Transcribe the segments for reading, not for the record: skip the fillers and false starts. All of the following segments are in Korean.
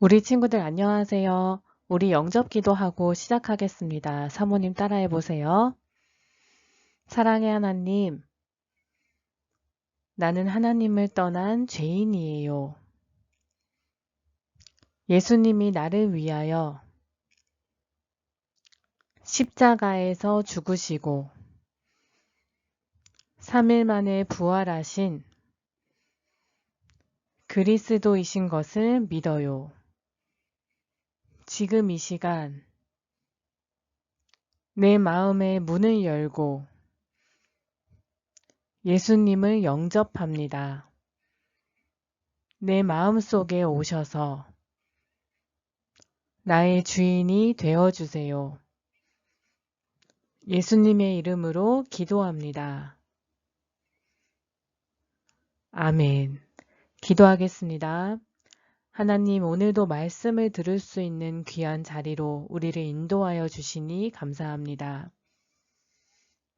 우리 친구들 안녕하세요. 우리 영접 기도하고 시작하겠습니다. 사모님 따라해 보세요. 사랑의 하나님, 나는 하나님을 떠난 죄인이에요. 예수님이 나를 위하여 십자가에서 죽으시고 3일 만에 부활하신 그리스도이신 것을 믿어요. 지금 이 시간 내 마음의 문을 열고 예수님을 영접합니다. 내 마음 속에 오셔서 나의 주인이 되어주세요. 예수님의 이름으로 기도합니다. 아멘. 기도하겠습니다. 하나님, 오늘도 말씀을 들을 수 있는 귀한 자리로 우리를 인도하여 주시니 감사합니다.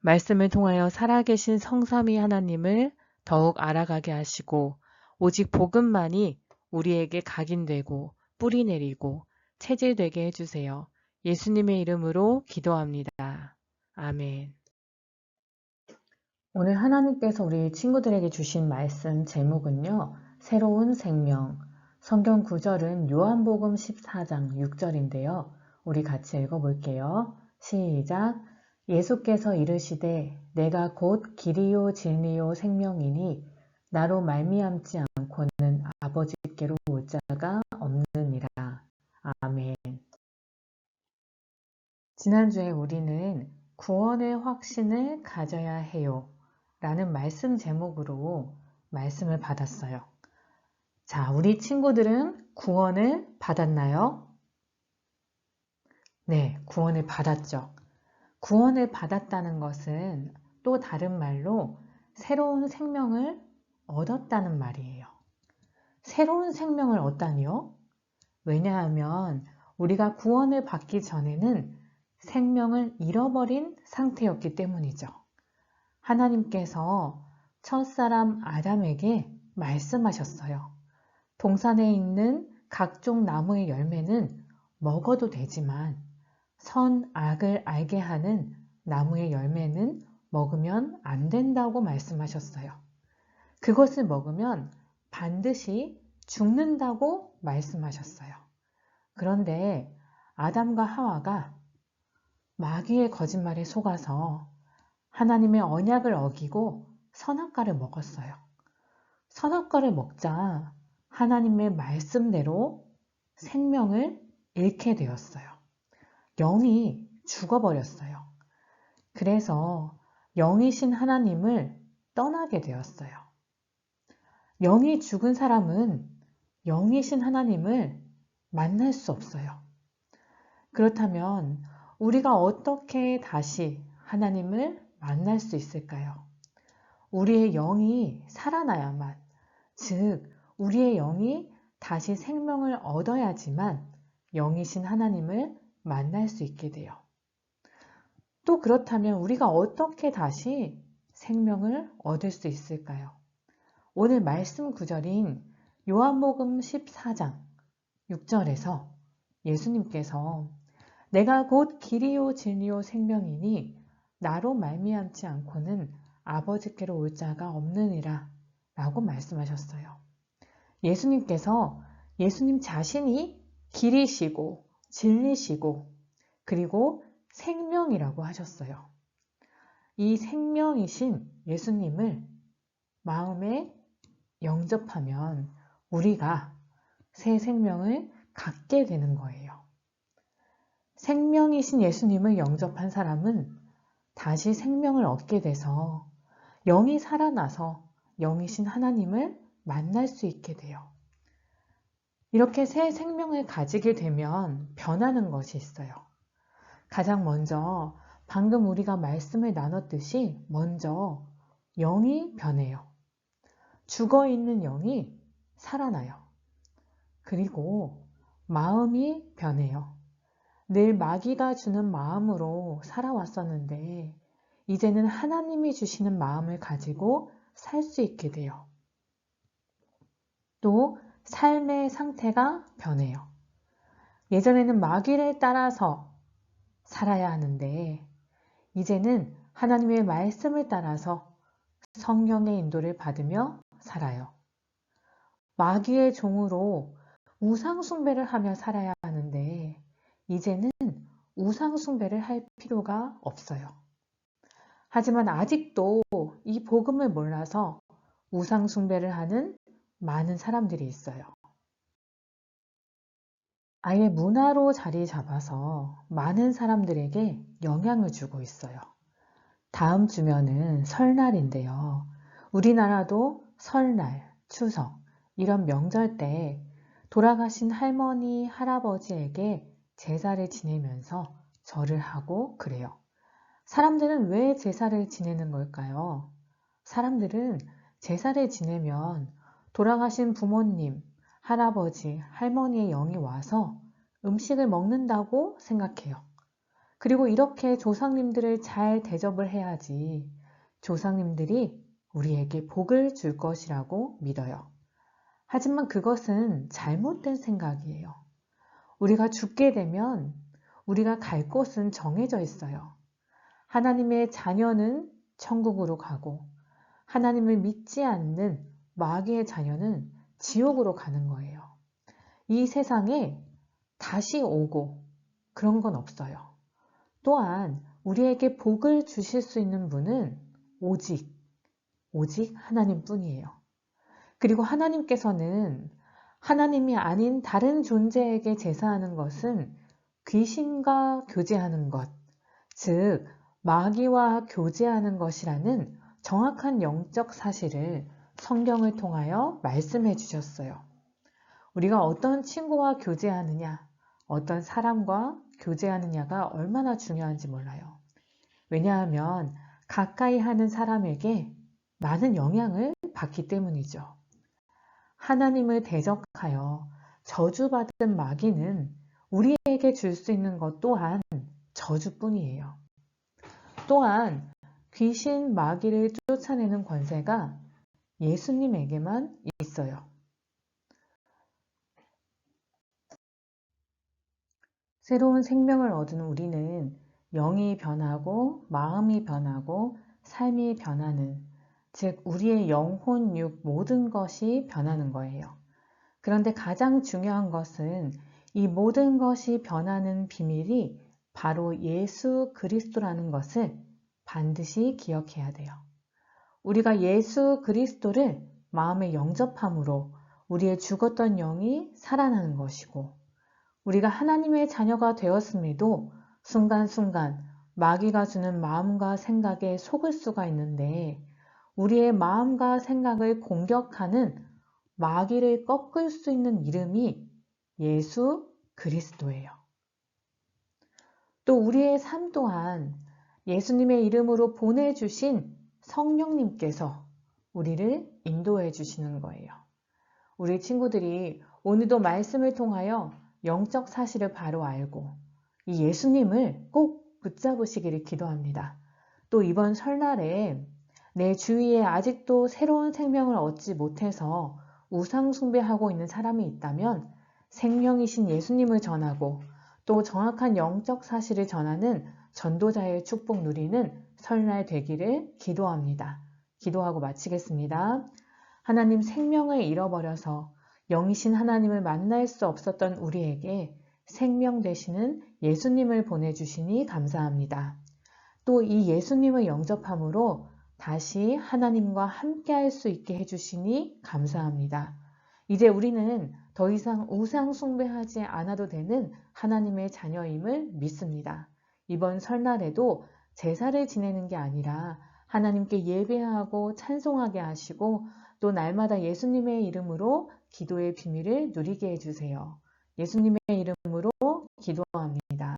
말씀을 통하여 살아계신 성삼위 하나님을 더욱 알아가게 하시고 오직 복음만이 우리에게 각인되고 뿌리 내리고 체질되게 해주세요. 예수님의 이름으로 기도합니다. 아멘. 오늘 하나님께서 우리 친구들에게 주신 말씀 제목은요. 새로운 생명. 성경 구절은 요한복음 14장 6절인데요. 우리 같이 읽어볼게요. 시작. 예수께서 이르시되 내가 곧 길이요 진리요 생명이니 나로 말미암지 않고는 아버지께로 올 자가 없느니라. 아멘. 지난주에 우리는 구원의 확신을 가져야 해요 라는 말씀 제목으로 말씀을 받았어요. 자, 우리 친구들은 구원을 받았나요? 네, 구원을 받았죠. 구원을 받았다는 것은 또 다른 말로 새로운 생명을 얻었다는 말이에요. 새로운 생명을 얻다니요? 왜냐하면 우리가 구원을 받기 전에는 생명을 잃어버린 상태였기 때문이죠. 하나님께서 첫사람 아담에게 말씀하셨어요. 동산에 있는 각종 나무의 열매는 먹어도 되지만 선, 악을 알게 하는 나무의 열매는 먹으면 안 된다고 말씀하셨어요. 그것을 먹으면 반드시 죽는다고 말씀하셨어요. 그런데 아담과 하와가 마귀의 거짓말에 속아서 하나님의 언약을 어기고 선악과를 먹었어요. 선악과를 먹자 하나님의 말씀대로 생명을 잃게 되었어요. 영이 죽어버렸어요. 그래서 영이신 하나님을 떠나게 되었어요. 영이 죽은 사람은 영이신 하나님을 만날 수 없어요. 그렇다면 우리가 어떻게 다시 하나님을 만날 수 있을까요? 우리의 영이 살아나야만, 즉 우리의 영이 다시 생명을 얻어야지만 영이신 하나님을 만날 수 있게 돼요. 또 그렇다면 우리가 어떻게 다시 생명을 얻을 수 있을까요? 오늘 말씀 구절인 요한복음 14장 6절에서 예수님께서 내가 곧 길이요 진리요 생명이니 나로 말미암지 않고는 아버지께로 올 자가 없느니라 라고 말씀하셨어요. 예수님께서 예수님 자신이 길이시고 진리시고 그리고 생명이라고 하셨어요. 이 생명이신 예수님을 마음에 영접하면 우리가 새 생명을 갖게 되는 거예요. 생명이신 예수님을 영접한 사람은 다시 생명을 얻게 돼서 영이 살아나서 영이신 하나님을 만날 수 있게 돼요. 이렇게 새 생명을 가지게 되면 변하는 것이 있어요. 가장 먼저 방금 우리가 말씀을 나눴듯이 먼저 영이 변해요. 죽어있는 영이 살아나요. 그리고 마음이 변해요. 늘 마귀가 주는 마음으로 살아왔었는데 이제는 하나님이 주시는 마음을 가지고 살 수 있게 돼요. 또 삶의 상태가 변해요. 예전에는 마귀를 따라서 살아야 하는데 이제는 하나님의 말씀을 따라서 성령의 인도를 받으며 살아요. 마귀의 종으로 우상숭배를 하며 살아야 하는데 이제는 우상숭배를 할 필요가 없어요. 하지만 아직도 이 복음을 몰라서 우상숭배를 하는 많은 사람들이 있어요. 아예 문화로 자리 잡아서 많은 사람들에게 영향을 주고 있어요. 다음 주면은 설날인데요. 우리나라도 설날, 추석, 이런 명절 때 돌아가신 할머니, 할아버지에게 제사를 지내면서 절을 하고 그래요. 사람들은 왜 제사를 지내는 걸까요? 사람들은 제사를 지내면 돌아가신 부모님, 할아버지, 할머니의 영이 와서 음식을 먹는다고 생각해요. 그리고 이렇게 조상님들을 잘 대접을 해야지 조상님들이 우리에게 복을 줄 것이라고 믿어요. 하지만 그것은 잘못된 생각이에요. 우리가 죽게 되면 우리가 갈 곳은 정해져 있어요. 하나님의 자녀는 천국으로 가고 하나님을 믿지 않는 마귀의 자녀는 지옥으로 가는 거예요. 이 세상에 다시 오고 그런 건 없어요. 또한 우리에게 복을 주실 수 있는 분은 오직 하나님뿐이에요. 그리고 하나님께서는 하나님이 아닌 다른 존재에게 제사하는 것은 귀신과 교제하는 것, 즉 마귀와 교제하는 것이라는 정확한 영적 사실을 성경을 통하여 말씀해 주셨어요. 우리가 어떤 친구와 교제하느냐, 어떤 사람과 교제하느냐가 얼마나 중요한지 몰라요. 왜냐하면 가까이 하는 사람에게 많은 영향을 받기 때문이죠. 하나님을 대적하여 저주받은 마귀는 우리에게 줄 수 있는 것 또한 저주뿐이에요. 또한 귀신 마귀를 쫓아내는 권세가 예수님에게만 있어요. 새로운 생명을 얻은 우리는 영이 변하고 마음이 변하고 삶이 변하는, 즉 우리의 영혼, 육 모든 것이 변하는 거예요. 그런데 가장 중요한 것은 이 모든 것이 변하는 비밀이 바로 예수 그리스도라는 것을 반드시 기억해야 돼요. 우리가 예수 그리스도를 마음에 영접함으로 우리의 죽었던 영이 살아나는 것이고, 우리가 하나님의 자녀가 되었음에도 순간순간 마귀가 주는 마음과 생각에 속을 수가 있는데, 우리의 마음과 생각을 공격하는 마귀를 꺾을 수 있는 이름이 예수 그리스도예요. 또 우리의 삶 또한 예수님의 이름으로 보내주신 성령님께서 우리를 인도해 주시는 거예요. 우리 친구들이 오늘도 말씀을 통하여 영적 사실을 바로 알고 이 예수님을 꼭 붙잡으시기를 기도합니다. 또 이번 설날에 내 주위에 아직도 새로운 생명을 얻지 못해서 우상 숭배하고 있는 사람이 있다면 생명이신 예수님을 전하고 또 정확한 영적 사실을 전하는 전도자의 축복 누리는 설날 되기를 기도합니다. 기도하고 마치겠습니다. 하나님, 생명을 잃어버려서 영이신 하나님을 만날 수 없었던 우리에게 생명 되시는 예수님을 보내주시니 감사합니다. 또 이 예수님을 영접함으로 다시 하나님과 함께 할 수 있게 해주시니 감사합니다. 이제 우리는 더 이상 우상 숭배하지 않아도 되는 하나님의 자녀임을 믿습니다. 이번 설날에도 제사를 지내는 게 아니라 하나님께 예배하고 찬송하게 하시고 또 날마다 예수님의 이름으로 기도의 비밀을 누리게 해주세요. 예수님의 이름으로 기도합니다.